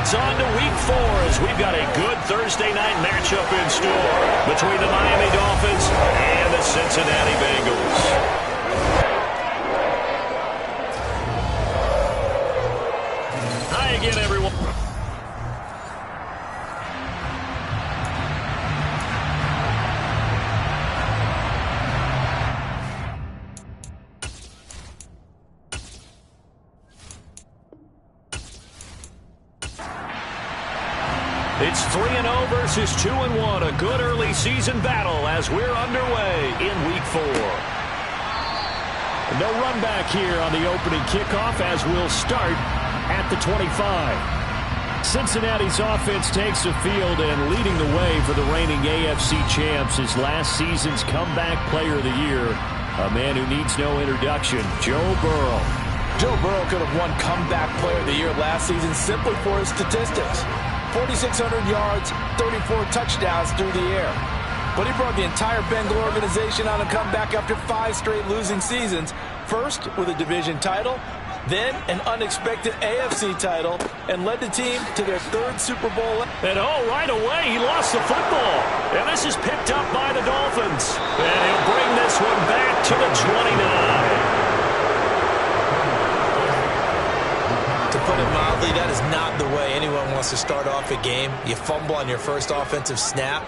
It's on to week 4 as we've got a good Thursday night matchup in store between the Miami Dolphins and the Cincinnati Bengals. Hi again, everyone. It's 3-0 versus 2-1, a good early season battle as we're underway in week 4. No run back here on the opening kickoff as we'll start at the 25. Cincinnati's offense takes the field and leading the way for the reigning AFC champs is last season's comeback player of the year, a man who needs no introduction, Joe Burrow. Joe Burrow could have won comeback player of the year last season simply for his statistics. 4,600 yards, 34 touchdowns through the air. But he brought the entire Bengal organization on a comeback after 5 straight losing seasons. First with a division title, then an unexpected AFC title, and led the team to their 3rd Super Bowl. And right away, he lost the football. And this is picked up by the Dolphins. And he'll bring this one back to the 29. To put it mildly, that is not the way anyone wants to start off a game. You fumble on your first offensive snap.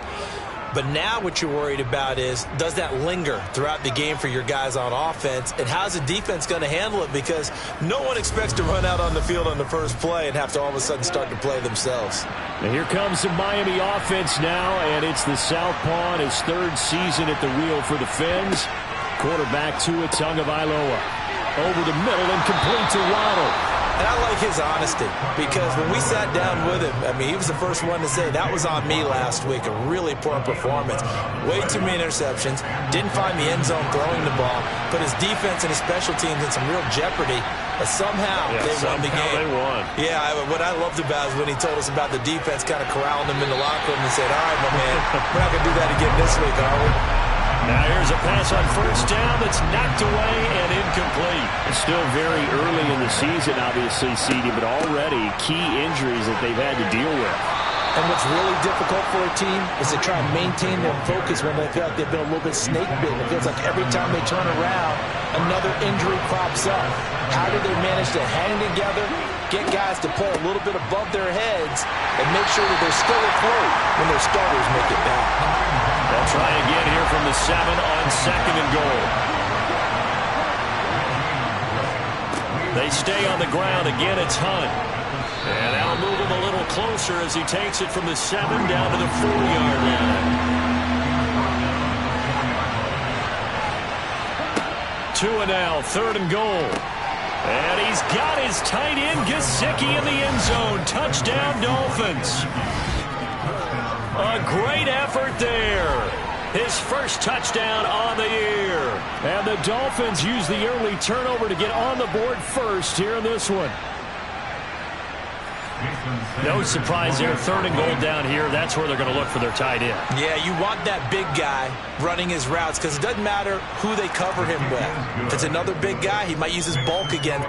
But now what you're worried about is, does that linger throughout the game for your guys on offense? And how's the defense going to handle it? Because no one expects to run out on the field on the first play and have to all of a sudden start to play themselves. And here comes the Miami offense now, and it's the Southpaw in his 3rd season at the wheel for the Fins. Quarterback Tua Tagovailoa. Over the middle and complete to Waddle. And I like his honesty, because when we sat down with him, I mean, he was the first one to say, that was on me last week, a really poor performance. Way too many interceptions, didn't find the end zone throwing the ball, put his defense and his special teams in some real jeopardy, but somehow they won the game. They won. Yeah, what I loved about is when he told us about the defense kind of corralling him in the locker room and said, all right, my man, we're not going to do that again this week, are we? Now here's a pass on first down that's knocked away and incomplete. It's still very early in the season, obviously, CD, but already key injuries that they've had to deal with. And what's really difficult for a team is to try and maintain their focus when they feel like they've been a little bit snake-bitten. It feels like every time they turn around, another injury crops up. How do they manage to hang together, get guys to play a little bit above their heads, and make sure that they're still afloat when their starters make it back? They'll try again here from the 7 on 2nd and goal. They stay on the ground. Again, it's Hunt. And now move him a little closer as he takes it from the 7 down to the 4-yard line. Tua now, 3rd and goal. And he's got his tight end, Gesicki, in the end zone. Touchdown, Dolphins. A great effort there. His first touchdown on the year. And the Dolphins use the early turnover to get on the board first here in this one. No surprise there. 3rd and goal down here. That's where they're going to look for their tight end. Yeah, you want that big guy running his routes because it doesn't matter who they cover him with. If it's another big guy, he might use his bulk again.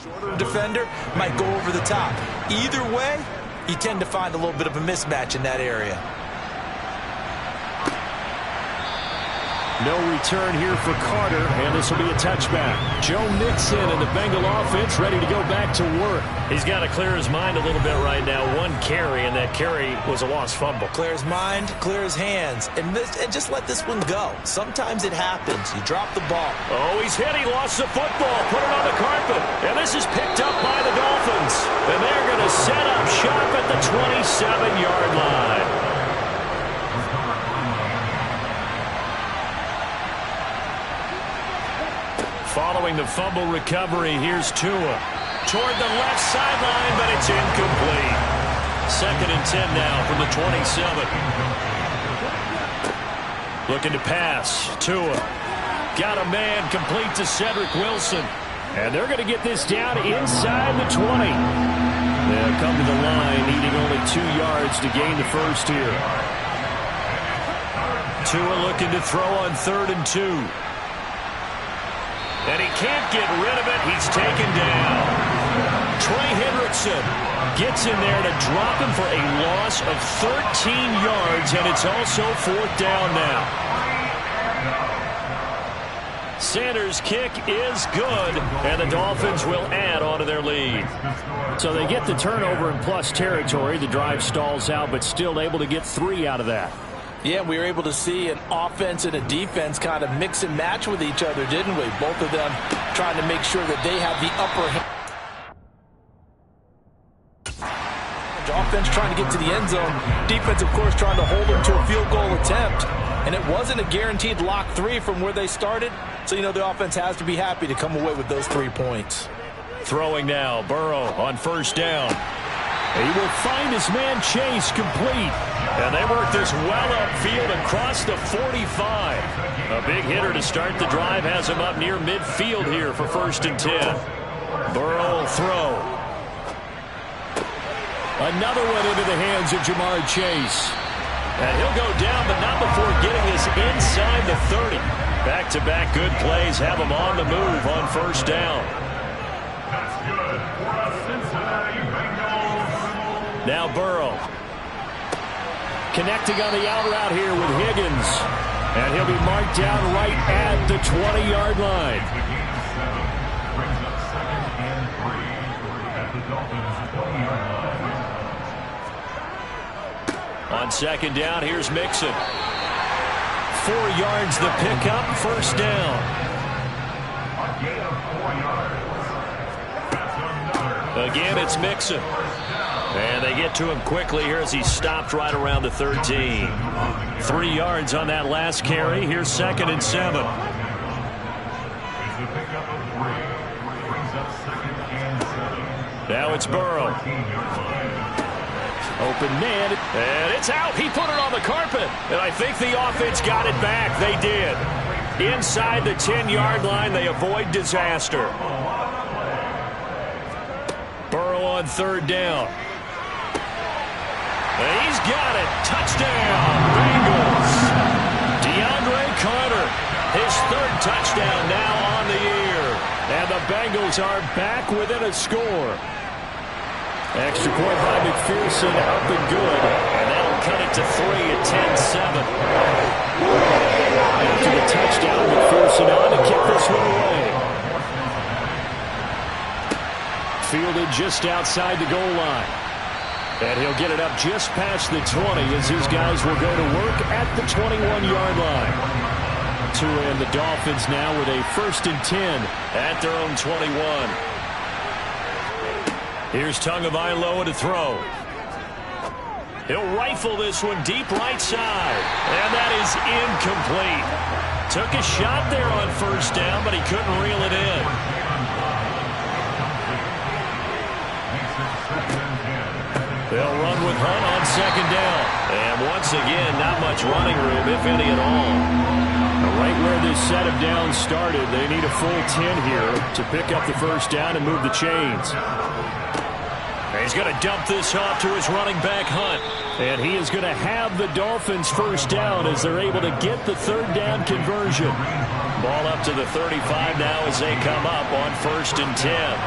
Shorter defender might go over the top. Either way, you tend to find a little bit of a mismatch in that area. No return here for Carter, and this will be a touchback. Joe Mixon and the Bengal offense ready to go back to work. He's got to clear his mind a little bit right now. 1 carry, and that carry was a lost fumble. Clear his mind, clear his hands, and just let this one go. Sometimes it happens. You drop the ball. Oh, he's hit. He lost the football. Put it on the carpet. And this is picked up by the Dolphins. And they're going to set up shop at the 27-yard line. Following the fumble recovery, here's Tua. Toward the left sideline, but it's incomplete. 2nd and 10 now from the 27. Looking to pass. Tua. Got a man complete to Cedric Wilson. And they're going to get this down inside the 20. They'll come to the line, needing only 2 yards to gain the first here. Tua looking to throw on 3rd and 2. And he can't get rid of it. He's taken down. Trey Hendrickson gets in there to drop him for a loss of 13 yards, and it's also 4th down now. Sanders' kick is good, and the Dolphins will add on to their lead. So they get the turnover in plus territory. The drive stalls out, but still able to get 3 out of that. Yeah, we were able to see an offense and a defense kind of mix and match with each other, didn't we? Both of them trying to make sure that they have the upper hand. Offense trying to get to the end zone. Defense, of course, trying to hold them to a field goal attempt. And it wasn't a guaranteed lock 3 from where they started. So, you know, the offense has to be happy to come away with those 3 points. Throwing now, Burrow on 1st down. He will find his man Chase complete. And they work this well upfield across the 45. A big hitter to start the drive has him up near midfield here for 1st and 10. Burrow will throw. Another one into the hands of Jamar Chase. And he'll go down, but not before getting this inside the 30. Back-to-back good plays have him on the move on 1st down. Now Burrow. Connecting on the out route here with Higgins. And he'll be marked down right at the 20-yard line. On 2nd down, here's Mixon. 4 yards the pickup, 1st down. Again, it's Mixon. And they get to him quickly here as he stopped right around the 13. 3 yards on that last carry. Here's 2nd and 7. Now it's Burrow. Open man, and it's out. He put it on the carpet, and I think the offense got it back. They did. Inside the 10-yard line, they avoid disaster. Burrow on 3rd down. And he's got it. Touchdown, Bengals. DeAndre Carter, his 3rd touchdown now on the year. And the Bengals are back within a score. Extra point by McPherson, up and good. And that'll cut it to 3 at 10-7. After the touchdown, McPherson on to kick this one away. Fielded just outside the goal line. And he'll get it up just past the 20 as his guys will go to work at the 21-yard line. To end the Dolphins now with a 1st and 10 at their own 21. Here's Tagovailoa to throw. He'll rifle this one deep right side. And that is incomplete. Took a shot there on 1st down, but he couldn't reel it in. They'll run with Hunt on 2nd down. And once again, not much running room, if any at all. Right where this set of downs started, they need a full 10 here to pick up the 1st down and move the chains. He's going to dump this off to his running back, Hunt. And he is going to have the Dolphins 1st down as they're able to get the 3rd down conversion. Ball up to the 35 now as they come up on 1st and 10.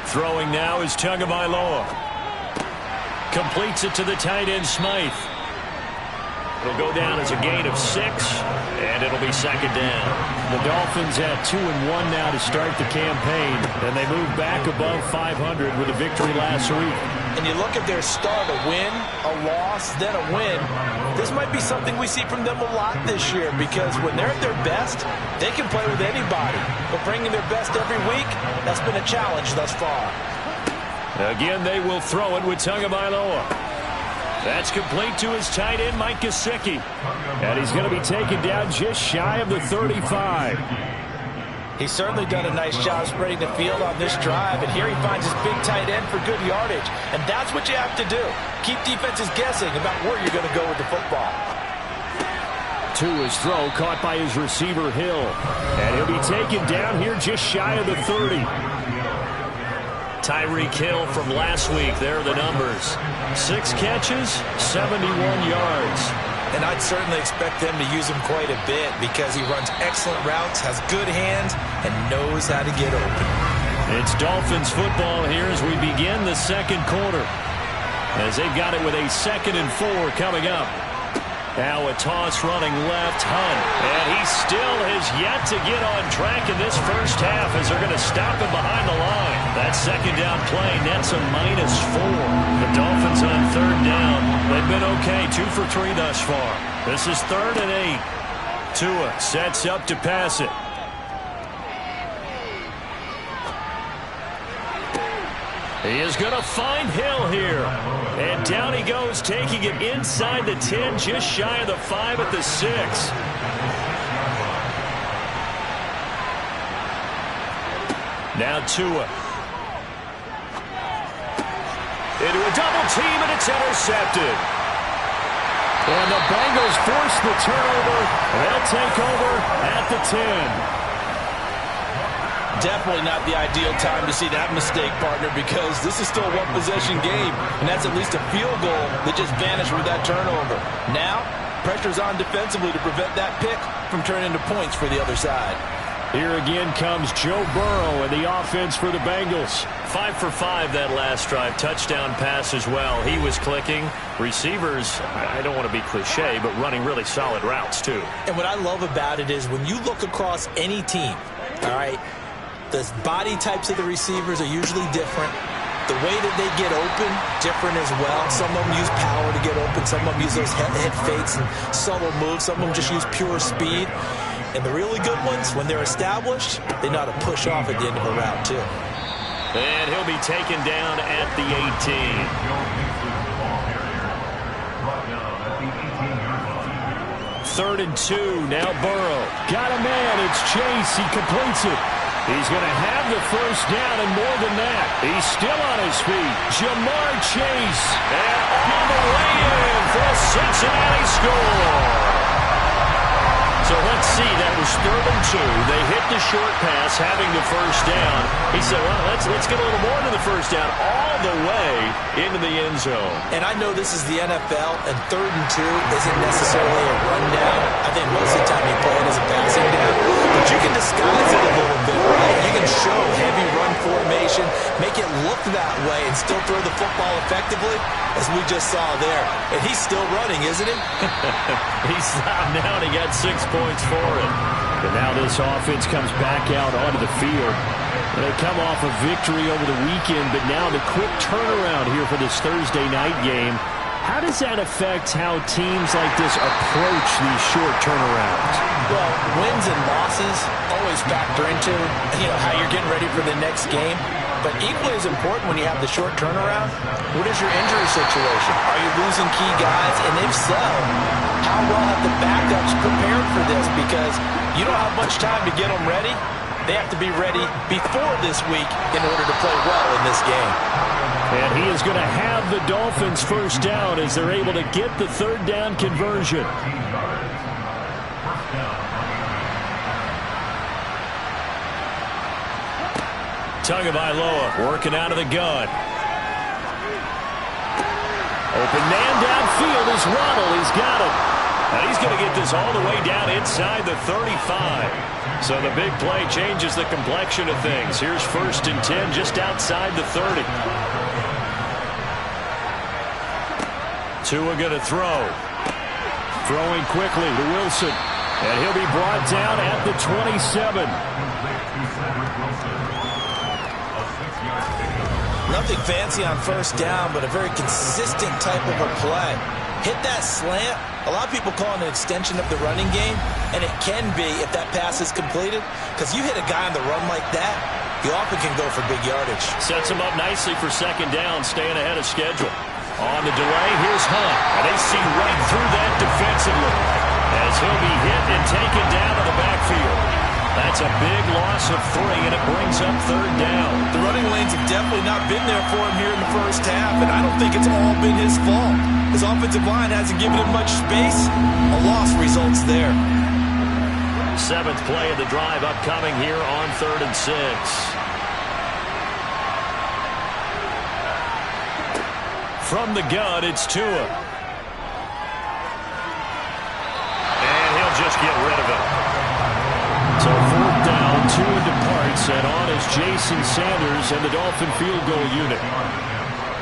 Throwing now is Tagovailoa. Completes it to the tight end, Smythe. It'll go down as a gain of 6, and it'll be 2nd down. The Dolphins at 2-1 now to start the campaign, and they move back above 500 with a victory last week. And you look at their start, a win, a loss, then a win. This might be something we see from them a lot this year because when they're at their best, they can play with anybody. But bringing their best every week, that's been a challenge thus far. Again, they will throw it with Tagovailoa. That's complete to his tight end, Mike Gesicki. And he's going to be taken down just shy of the 35. He's certainly done a nice job spreading the field on this drive. And here he finds his big tight end for good yardage. And that's what you have to do. Keep defenses guessing about where you're going to go with the football. To his throw, caught by his receiver, Hill. And he'll be taken down here just shy of the 30. Tyreek Hill from last week. There are the numbers. 6 catches, 71 yards. And I'd certainly expect them to use him quite a bit because he runs excellent routes, has good hands, and knows how to get open. It's Dolphins football here as we begin the second quarter. As they've got it with a 2nd and 4 coming up. Now a toss running left, Hunt. And he still has yet to get on track in this first half as they're going to stop him behind the line. That second down play nets a -4. The Dolphins on 3rd down. They've been okay, 2 for 3 thus far. This is 3rd and 8. Tua sets up to pass it. He is going to find Hill here. And down he goes, taking it inside the 10, just shy of the 5 at the 6. Now Tua. Into a double team, and it's intercepted. And the Bengals force the turnover. They'll take over at the 10. Definitely not the ideal time to see that mistake, partner, because this is still a one-possession game, and that's at least a field goal that just vanished with that turnover. Now, pressure's on defensively to prevent that pick from turning into points for the other side. Here again comes Joe Burrow and the offense for the Bengals. 5 for 5 that last drive. Touchdown pass as well. He was clicking. Receivers, I don't want to be cliche, but running really solid routes too. And what I love about it is when you look across any team, all right, the body types of the receivers are usually different. The way that they get open, different as well. Some of them use power to get open. Some of them use those head fakes and subtle moves. Some of them just use pure speed. And the really good ones, when they're established, they know how to push off at the end of a route, too. And he'll be taken down at the 18. 3rd and 2, now Burrow. Got a man, it's Chase, he completes it. He's going to have the first down, and more than that, he's still on his feet. Jamar Chase, and on the way in for a Cincinnati score. So let's see, that was 3rd and 2. They hit the short pass, having the first down. He said, well, let's get a little more to the first down, all the way into the end zone. And I know this is the NFL, and 3rd and 2 isn't necessarily a rundown. I think most of the time you play it as a passing down. But you can disguise it a little bit, right? You can show heavy run formation, make it look that way, and still throw the football effectively, as we just saw there. And he's still running, isn't he? He stopped now, and he got 6 points for it. And now this offense comes back out onto the field. They come off a victory over the weekend, but now the quick turnaround here for this Thursday night game. How does that affect how teams like this approach these short turnarounds? Well, wins and losses always factor into, how you're getting ready for the next game. But equally as important when you have the short turnaround, what is your injury situation? Are you losing key guys? And if so, how well have the backups prepared for this? Because you don't have much time to get them ready. They have to be ready before this week in order to play well in this game. And he is going to have the Dolphins first down as they're able to get the 3rd down conversion. Tagovailoa working out of the gun. Open man downfield is Waddle. He's got it. And he's going to get this all the way down inside the 35. So the big play changes the complexion of things. Here's 1st and 10 just outside the 30. Tua going to throw. Throwing quickly to Wilson. And he'll be brought down at the 27. Nothing fancy on 1st down, but a very consistent type of a play. Hit that slant. A lot of people call it an extension of the running game, and it can be if that pass is completed, because you hit a guy on the run like that, you often can go for big yardage. Sets him up nicely for 2nd down, staying ahead of schedule. On the delay, here's Hunt, and they see right through that defensively as he'll be hit and taken down to the backfield. That's a big loss of 3, and it brings up 3rd down. The running lanes have definitely not been there for him here in the first half, and I don't think it's all been his fault. His offensive line hasn't given him much space. A loss results there. 7th play of the drive upcoming here on 3rd and 6. From the gun, it's Tua. and on is Jason Sanders and the Dolphin field goal unit.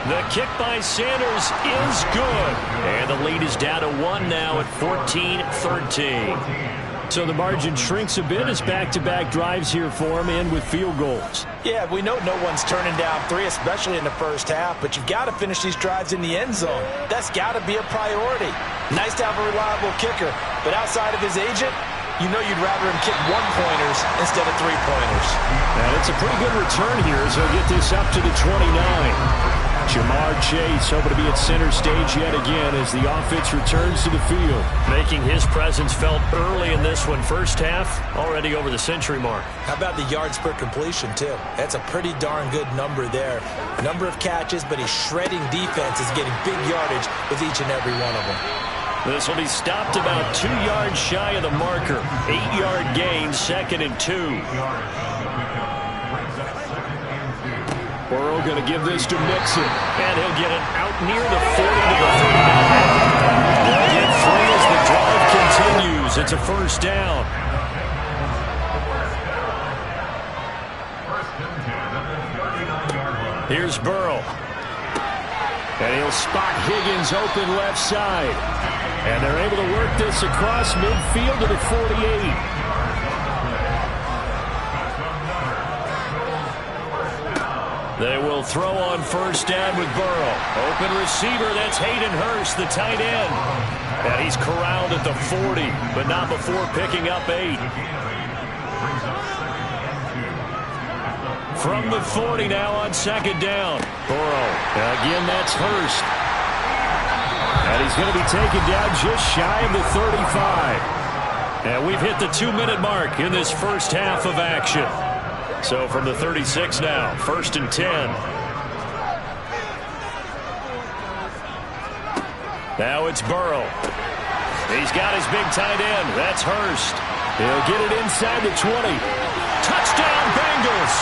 The kick by Sanders is good. And the lead is down to 1 now at 14-13. So the margin shrinks a bit as back-to-back drives here for him and with field goals. Yeah, we know no one's turning down 3, especially in the first half, but you've got to finish these drives in the end zone. That's got to be a priority. Nice to have a reliable kicker, but outside of his agent, you know you'd rather him kick 1-pointers instead of 3-pointers. And it's a pretty good return here as he'll get this up to the 29. Jamar Chase hoping to be at center stage yet again as the offense returns to the field. Making his presence felt early in this one. First half, already over the century mark. How about the yards per completion, too? That's a pretty darn good number there. Number of catches, but he's shredding defense, is getting big yardage with each and every one of them. This will be stopped about 2 yards shy of the marker. 8-yard gain, 2nd and 2. Burrow going to give this to Mixon. And he'll get it out near the 40 to the 39. They'll get 3 as the drive continues. It's a first down. Here's Burrow. And he'll spot Higgins open left side. And they're able to work this across midfield to the 48. They will throw on first down with Burrow. Open receiver, that's Hayden Hurst, the tight end. And he's corralled at the 40, but not before picking up 8. From the 40 now on second down. Burrow. Again, that's Hurst. And he's going to be taken down just shy of the 35. And we've hit the 2-minute mark in this first half of action. So from the 36 now, 1st and 10. Now it's Burrow. He's got his big tight end. That's Hurst. He'll get it inside the 20. Touchdown, Bengals.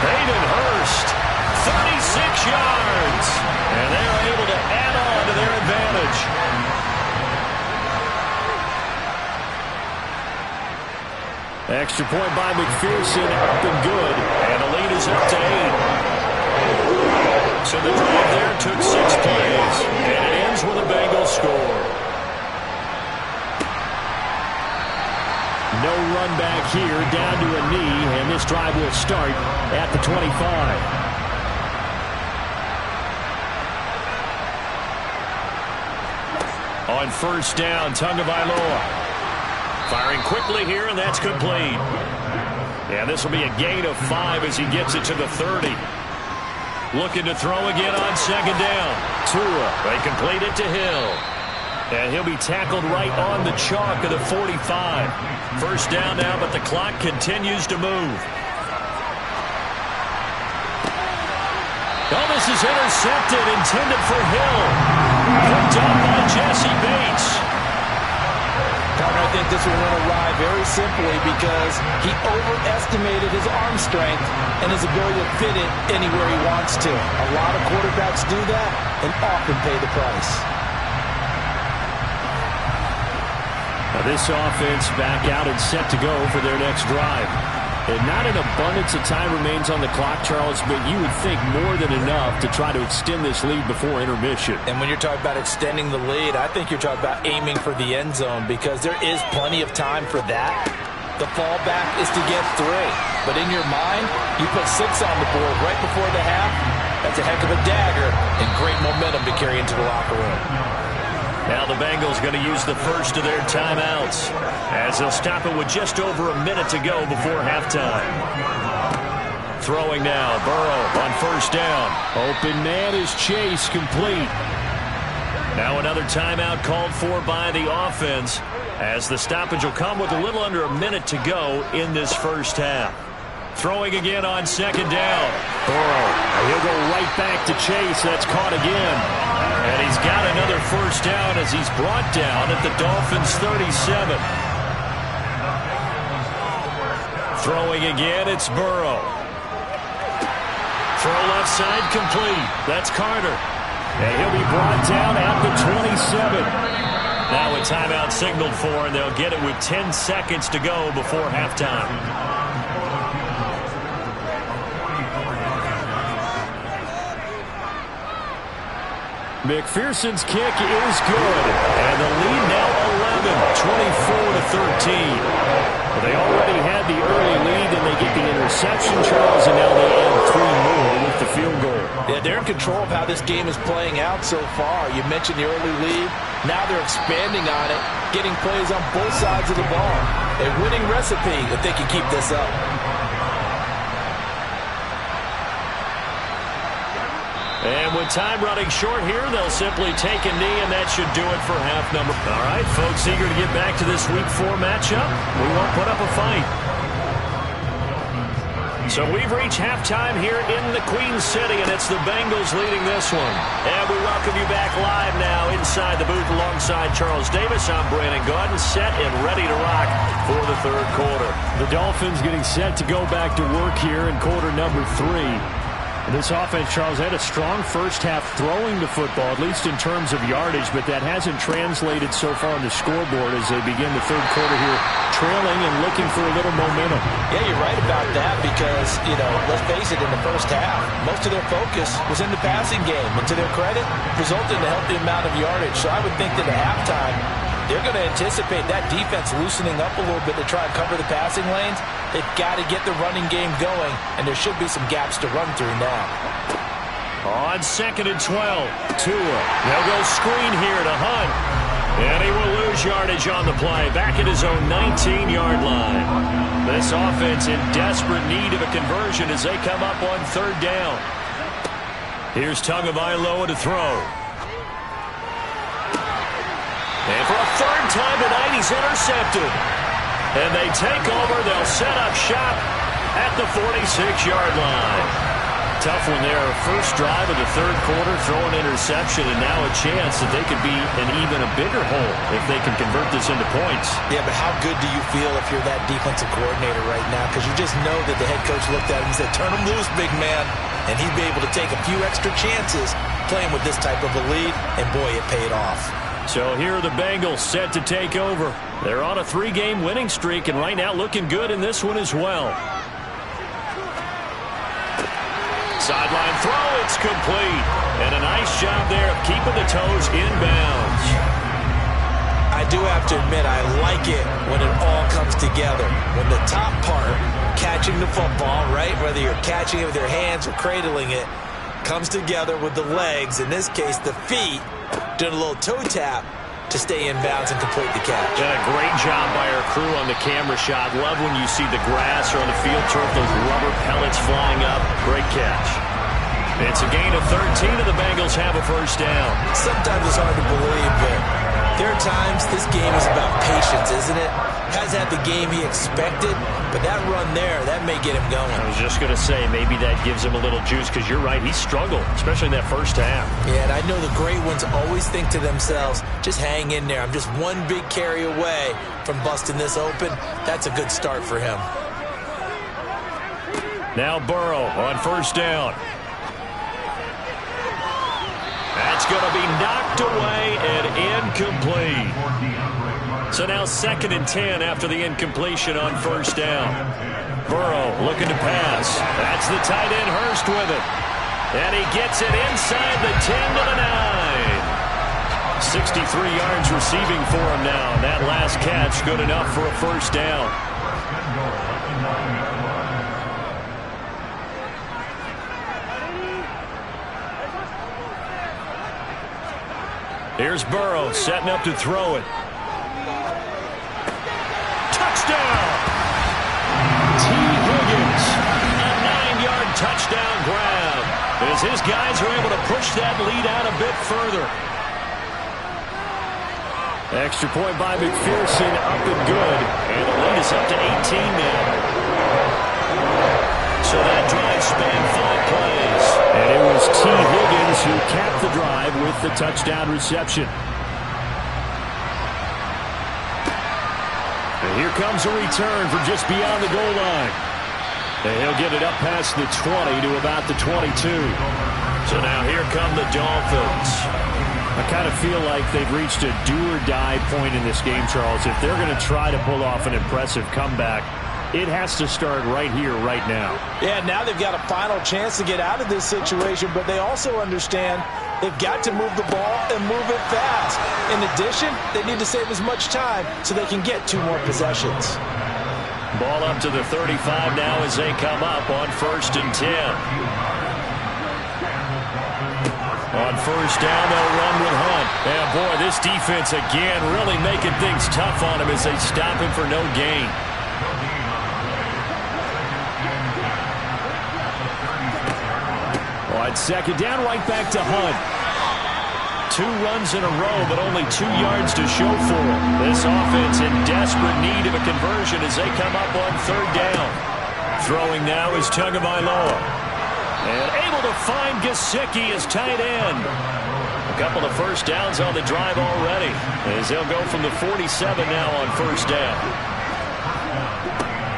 Hayden Hurst, 36 yards. And they're able to add on to their advantage. Extra point by McPherson, up and good. And the lead is up to 8. So the drive there took 6 plays. And it ends with a Bengals score. No run back here, down to a knee, and this drive will start at the 25. On first down, Tagovailoa. Firing quickly here, and that's complete. And this will be a gain of 5 as he gets it to the 30. Looking to throw again on second down. Tua. They complete it to Hill. And he'll be tackled right on the chalk of the 45. First down now, but the clock continues to move. Oh, this is intercepted, intended for Hill. Picked up by Jesse Bates. I think this will win a ride very simply because he overestimated his arm strength and his ability to fit it anywhere he wants to. A lot of quarterbacks do that and often pay the price. Now this offense back out and set to go for their next drive. And not an abundance of time remains on the clock, Charles, but you would think more than enough to try to extend this lead before intermission. And when you're talking about extending the lead, I think you're talking about aiming for the end zone because there is plenty of time for that. The fallback is to get 3. But in your mind, you put 6 on the board right before the half. That's a heck of a dagger and great momentum to carry into the locker room. Now the Bengals going to use the first of their timeouts as they'll stop it with just over a minute to go before halftime. Throwing now, Burrow on first down. Open man is Chase, complete. Now another timeout called for by the offense as the stoppage will come with a little under a minute to go in this first half. Throwing again on second down. Burrow, he'll go right back to Chase. That's caught again. And he's got another first down as he's brought down at the Dolphins' 37. Throwing again, it's Burrow. Throw left side complete. That's Carter. And he'll be brought down at the 27. Now a timeout signaled for, and they'll get it with 10 seconds to go before halftime. McPherson's kick is good. And the lead now 11, 24-13. They already had the early lead, and they get the interception, Charles, and now they add 3 more with the field goal. Yeah, they're in control of how this game is playing out so far. You mentioned the early lead. Now they're expanding on it, getting plays on both sides of the ball. A winning recipe if they can keep this up. And with time running short here, they'll simply take a knee, and that should do it for half number. All right, folks, eager to get back to this Week 4 matchup. We won't put up a fight. So we've reached halftime here in the Queen City, and it's the Bengals leading this one. And we welcome you back live now inside the booth alongside Charles Davis. I'm Brandon Gaudin, set and ready to rock for the third quarter. The Dolphins getting set to go back to work here in quarter number 3. And this offense, Charles, had a strong first half throwing the football, at least in terms of yardage, but that hasn't translated so far on the scoreboard as they begin the third quarter here, trailing and looking for a little momentum. Yeah, you're right about that because, let's face it, in the first half, most of their focus was in the passing game. And to their credit, resulted in a healthy amount of yardage. So I would think that at halftime, they're going to anticipate that defense loosening up a little bit to try and cover the passing lanes. They've got to get the running game going, and there should be some gaps to run through now. On 2nd and 12, Tua. They'll go screen here to Hunt. And he will lose yardage on the play, back at his own 19-yard line. This offense in desperate need of a conversion as they come up on 3rd down. Here's Tagovailoa to throw. And for a 3rd time tonight, he's intercepted. And they take over. They'll set up shop at the 46-yard line. Tough one there. First drive of the third quarter, throw an interception, and now a chance that they could be in even a bigger hole if they can convert this into points. Yeah, but how good do you feel if you're that defensive coordinator right now? Because you just know that the head coach looked at him and said, turn him loose, big man. And he'd be able to take a few extra chances playing with this type of a lead, and boy, it paid off. So here are the Bengals set to take over. They're on a 3-game winning streak, and right now looking good in this one as well. Sideline throw, it's complete. And a nice job there of keeping the toes in bounds. I do have to admit, I like it when it all comes together. When the top part, catching the football, right, whether you're catching it with your hands or cradling it, comes together with the legs, in this case the feet, doing a little toe tap to stay in bounds and complete the catch. Yeah, great job by our crew on the camera shot. Love when you see the grass or on the field turf, those rubber pellets flying up. Great catch. It's a gain of 13, and the Bengals have a first down. Sometimes it's hard to believe, but there are times this game is about patience, isn't it? Hasn't had the game he expected, but that run there, that may get him going. I was just going to say, maybe that gives him a little juice, because you're right, he struggled, especially in that first half. Yeah, and I know the great ones always think to themselves, just hang in there. I'm just one big carry away from busting this open. That's a good start for him. Now Burrow on first down. That's going to be knocked away and incomplete. So now 2nd and 10 after the incompletion on first down. Burrow looking to pass. That's the tight end Hurst with it. And he gets it inside the 10 to the 9. 63 yards receiving for him now. That last catch good enough for a first down. Here's Burrow setting up to throw it. Touchdown! T. Higgins, a 9-yard touchdown grab as his guys are able to push that lead out a bit further. Extra point by McPherson, up and good, and the lead is up to 18 now. So that drive spanned 5 plays. And it was T. Higgins who capped the drive with the touchdown reception. And here comes a return from just beyond the goal line. And he'll get it up past the 20 to about the 22. So now here come the Dolphins. I kind of feel like they've reached a do-or-die point in this game, Charles. If they're going to try to pull off an impressive comeback, it has to start right here, right now. Yeah, now they've got a final chance to get out of this situation, but they also understand They've got to move the ball and move it fast. In addition, they need to save as much time so they can get 2 more possessions. Ball up to the 35 now as they come up on 1st and 10. On 1st down, they'll run with Hunt. And boy, this defense again really making things tough on him as they stop him for no gain. On 2nd down, right back to Hunt. 2 runs in a row, but only 2 yards to show for it. This offense in desperate need of a conversion as they come up on 3rd down. Throwing now is Tagovailoa. And able to find Gesicki as tight end. A couple of 1st downs on the drive already, as they'll go from the 47 now on 1st down.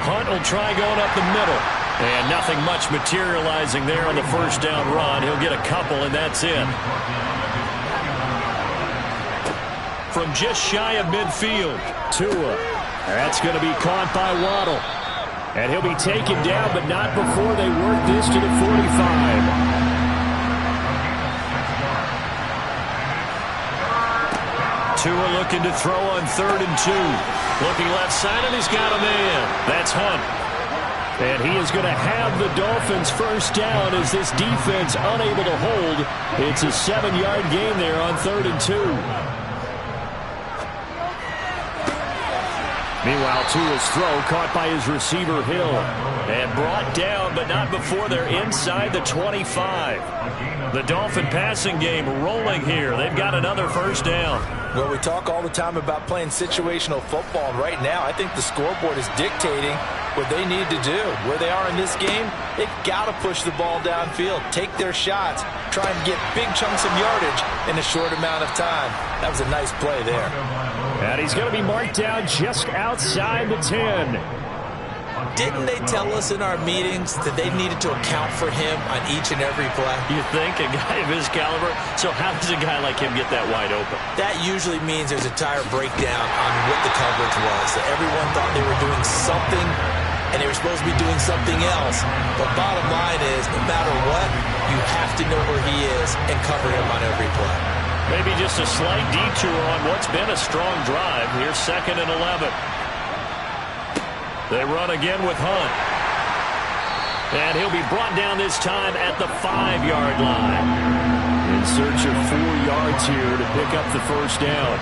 Hunt will try going up the middle. And nothing much materializing there on the 1st down run. He'll get a couple, and that's it. From just shy of midfield, Tua. That's going to be caught by Waddle. And he'll be taken down, but not before they work this to the 45. Tua looking to throw on 3rd and 2. Looking left side, and he's got a man. That's Hunt. And he is going to have the Dolphins 1st down as this defense unable to hold. It's a 7-yard gain there on 3rd and 2. Meanwhile, Tua's throw caught by his receiver, Hill. And brought down, but not before they're inside the 25. The Dolphin passing game rolling here. They've got another 1st down. Well, we talk all the time about playing situational football. And right now, I think the scoreboard is dictating what they need to do. Where they are in this game, they've got to push the ball downfield, take their shots, try and get big chunks of yardage in a short amount of time. That was a nice play there. And he's going to be marked down just outside the 10. Didn't they tell us in our meetings that they needed to account for him on each and every play? You think? A guy of his caliber? So how does a guy like him get that wide open? That usually means there's a tire breakdown on what the coverage was. That everyone thought they were doing something, and they were supposed to be doing something else. But bottom line is, no matter what, you have to know where he is and cover him on every play. Maybe just a slight detour on what's been a strong drive. Here's 2nd and 11. They run again with Hunt. And he'll be brought down this time at the 5-yard line. In search of 4 yards here to pick up the 1st down.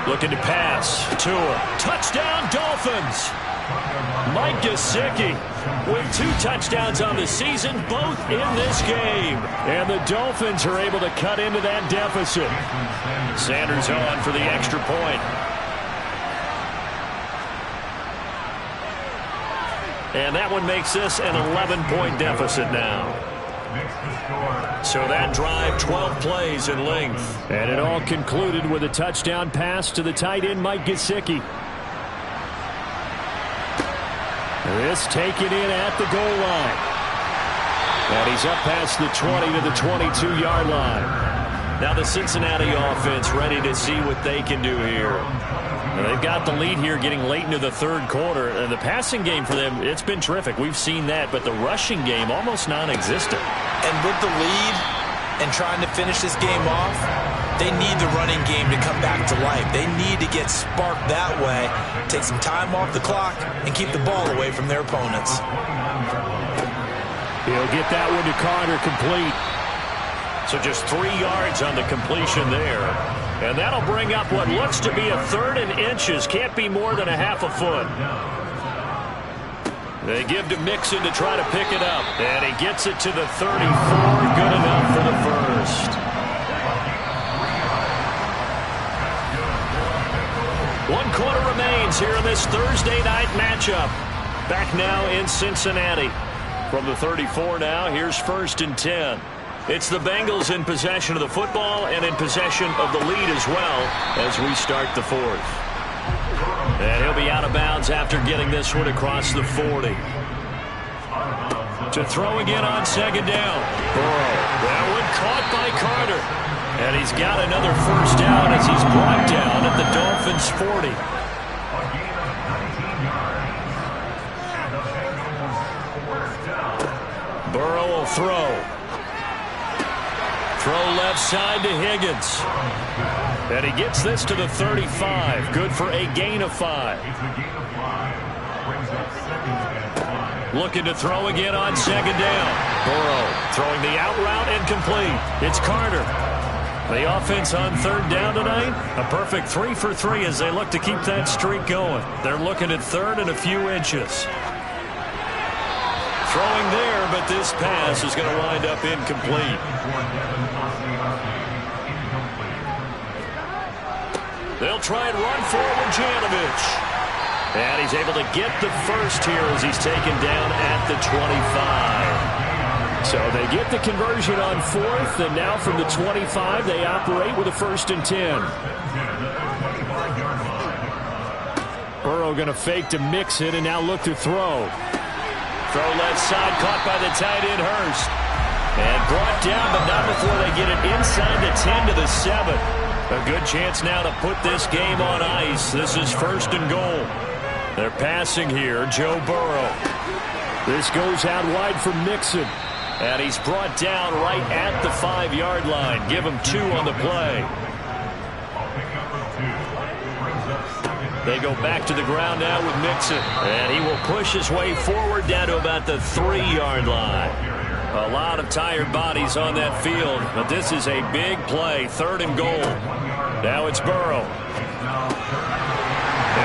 Looking to pass. Tua. Touchdown, Dolphins! Mike Gesicki with 2 touchdowns on the season, both in this game. And the Dolphins are able to cut into that deficit. Sanders on for the extra point. And that one makes this an 11-point deficit now. So that drive, 12 plays in length. And it all concluded with a touchdown pass to the tight end, Mike Gesicki. This taken in at the goal line. And he's up past the 20 to the 22-yard line. Now the Cincinnati offense ready to see what they can do here. And they've got the lead here getting late into the 3rd quarter. And the passing game for them, it's been terrific. We've seen that. But the rushing game, almost non-existent. And with the lead and trying to finish this game off, they need the running game to come back to life. They need to get sparked that way, take some time off the clock, and keep the ball away from their opponents. He'll get that one to Carter complete. So just 3 yards on the completion there. And that'll bring up what looks to be a 3rd and inches. Can't be more than a half a foot. They give to Mixon to try to pick it up. And he gets it to the 34. Good enough for the 1st. 1 quarter remains here in this Thursday night matchup. Back now in Cincinnati. From the 34 now, here's 1st and 10. It's the Bengals in possession of the football and in possession of the lead as well as we start the 4th. And he'll be out of bounds after getting this one across the 40. To throw again on 2nd down. Burrow. That one caught by Carter. And he's got another 1st down as he's brought down at the Dolphins' 40. Burrow will throw. Throw left side to Higgins. And he gets this to the 35. Good for a gain of 5. Looking to throw again on second down. Burrow throwing the out route incomplete. It's Carter. The offense on third down tonight, a perfect 3 for 3 as they look to keep that streak going. They're looking at third and a few inches. Throwing there, but this pass is going to wind up incomplete. They'll try and run forward Janovich. And he's able to get the first here as he's taken down at the 25. So they get the conversion on fourth, and now from the 25, they operate with a 1st and 10. Burrow going to fake to mix it and now look to throw. Throw left side, caught by the tight end Hurst. And brought down, but not before they get it inside the 10 to the 7. A good chance now to put this game on ice. This is 1st and goal. They're passing here, Joe Burrow. This goes out wide for Mixon. And he's brought down right at the 5-yard line. Give him 2 on the play. They go back to the ground now with Mixon. And he will push his way forward down to about the 3-yard line. A lot of tired bodies on that field, but this is a big play, 3rd and goal. Now it's Burrow. And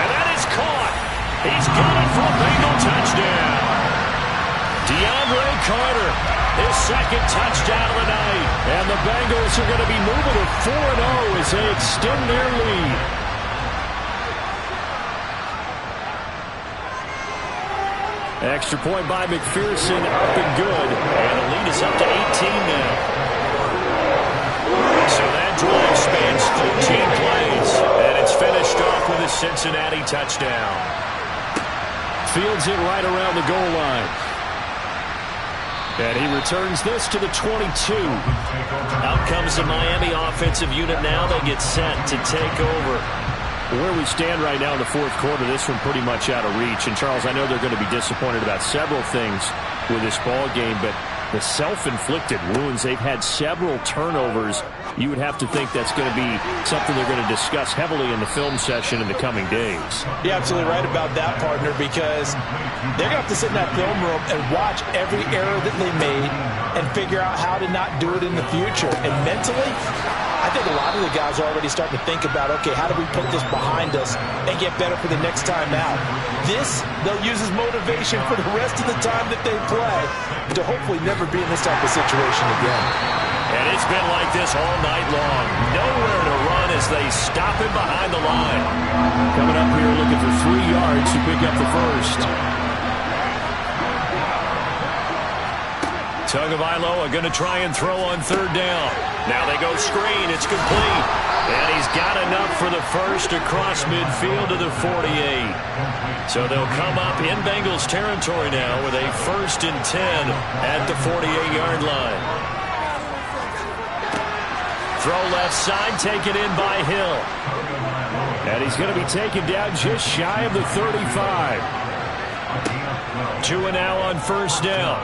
that is caught. He's got it for a Bengal touchdown. DeAndre Carter, his 2nd touchdown of the night. And the Bengals are going to be moving to 4-0 as they extend their lead. Extra point by McPherson, up and good. And the lead is up to 18 now. So that drive spans 13 plays. And it's finished off with a Cincinnati touchdown. Fields it right around the goal line. And he returns this to the 22. Out comes the Miami offensive unit now. They get set to take over. Where we stand right now in the 4th quarter, this one pretty much out of reach. And, Charles, I know they're going to be disappointed about several things with this ball game, but the self-inflicted wounds, they've had several turnovers. You would have to think that's going to be something they're going to discuss heavily in the film session in the coming days. You're absolutely right about that, partner, because they're going to have to sit in that film room and watch every error that they made and figure out how to not do it in the future. And mentally, I think a lot of the guys are already starting to think about, okay, how do we put this behind us and get better for the next time out? This, they'll use as motivation for the rest of the time that they play to hopefully never be in this type of situation again. And it's been like this all night long. Nowhere to run as they stop him behind the line. Coming up here looking for 3 yards to pick up the first. Tagovailoa going to try and throw on 3rd down. Now they go screen. It's complete. And he's got enough for the first across midfield to the 48. So they'll come up in Bengals territory now with a 1st and 10 at the 48-yard line. Throw left side, taken in by Hill. And he's going to be taken down just shy of the 35. 2 and now on 1st down.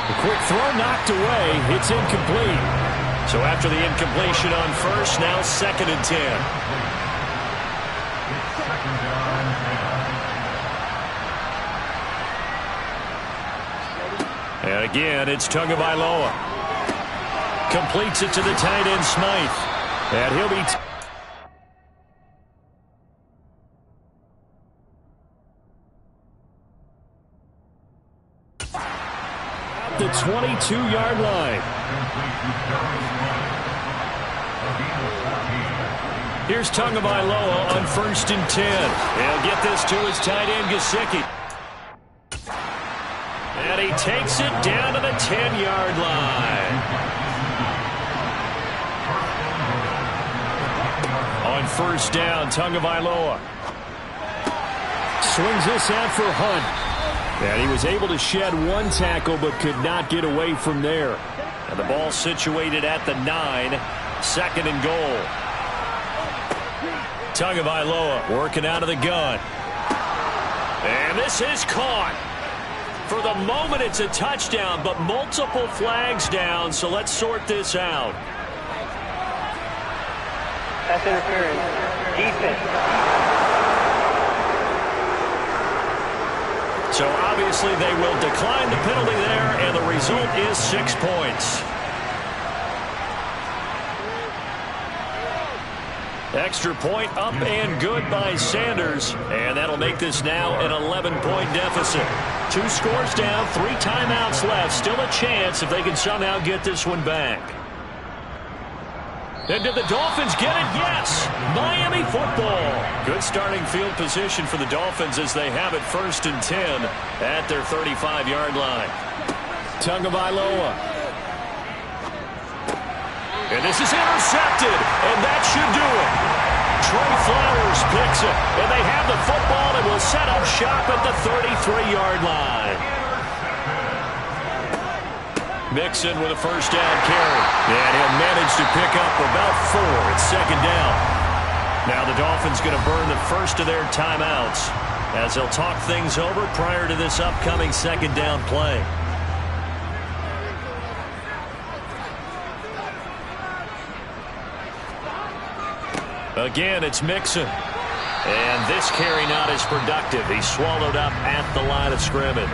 A quick throw knocked away. It's incomplete. So after the incompletion on 1st, now 2nd and 10. And again, it's Tagovailoa. Completes it to the tight end, Smythe. And he'll be... the 22-yard line. Here's Tagovailoa on 1st and 10. He'll get this to his tight end, Gesicki. And he takes it down to the 10-yard line. On 1st down, Tagovailoa swings this out for Hunt. And he was able to shed 1 tackle but could not get away from there. And the ball situated at the 9, 2nd and goal. Tagovailoa working out of the gun. And this is caught. For the moment, it's a touchdown, but multiple flags down, so let's sort this out. That's interference. Defense. So obviously they will decline the penalty there, and the result is 6 points. Extra point up and good by Sanders, and that'll make this now an 11-point deficit. 2 scores down, 3 timeouts left. Still a chance if they can somehow get this one back. And did the Dolphins get it? Yes! Miami football. Good starting field position for the Dolphins as they have it 1st and 10 at their 35-yard line. Tagovailoa. And this is intercepted, and that should do it. Trey Flowers picks it, and they have the football and will set up shop at the 33-yard line. Mixon with a first down carry, and he'll manage to pick up about 4 at 2nd down. Now the Dolphins going to burn the first of their timeouts as they'll talk things over prior to this upcoming 2nd down play. Again, it's Mixon. And this carry not as productive. He's swallowed up at the line of scrimmage.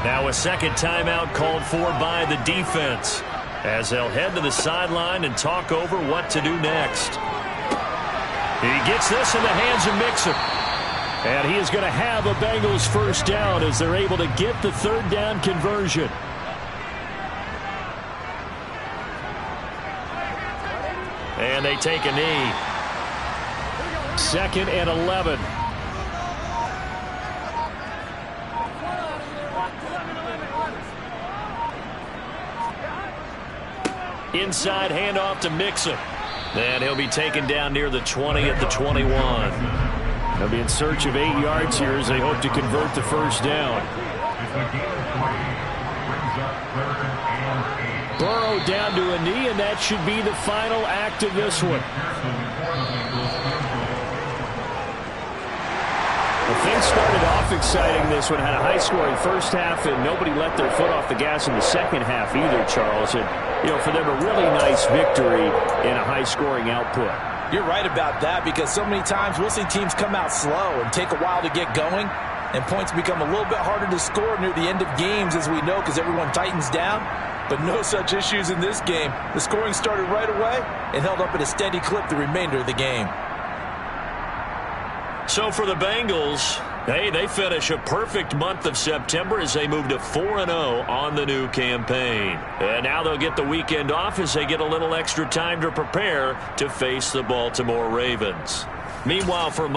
Now a second timeout called for by the defense as they'll head to the sideline and talk over what to do next. He gets this in the hands of Mixon. And he is going to have a Bengals first down as they're able to get the 3rd down conversion. And they take a knee. 2nd and 11. Inside handoff to Mixon. And he'll be taken down near the 20 at the 21. They'll be in search of 8 yards here as they hope to convert the first down. Burrow down to a knee, and that should be the final act of this one. Well, things started off exciting. This one had a high-scoring first half, and nobody let their foot off the gas in the second half either, Charles. And, you know, for them, a really nice victory in a high-scoring output. You're right about that because so many times we'll see teams come out slow and take a while to get going, and points become a little bit harder to score near the end of games, as we know, because everyone tightens down. But no such issues in this game. The scoring started right away and held up at a steady clip the remainder of the game. So for the Bengals, hey, they finish a perfect month of September as they move to 4-0 on the new campaign. And now they'll get the weekend off as they get a little extra time to prepare to face the Baltimore Ravens. Meanwhile, for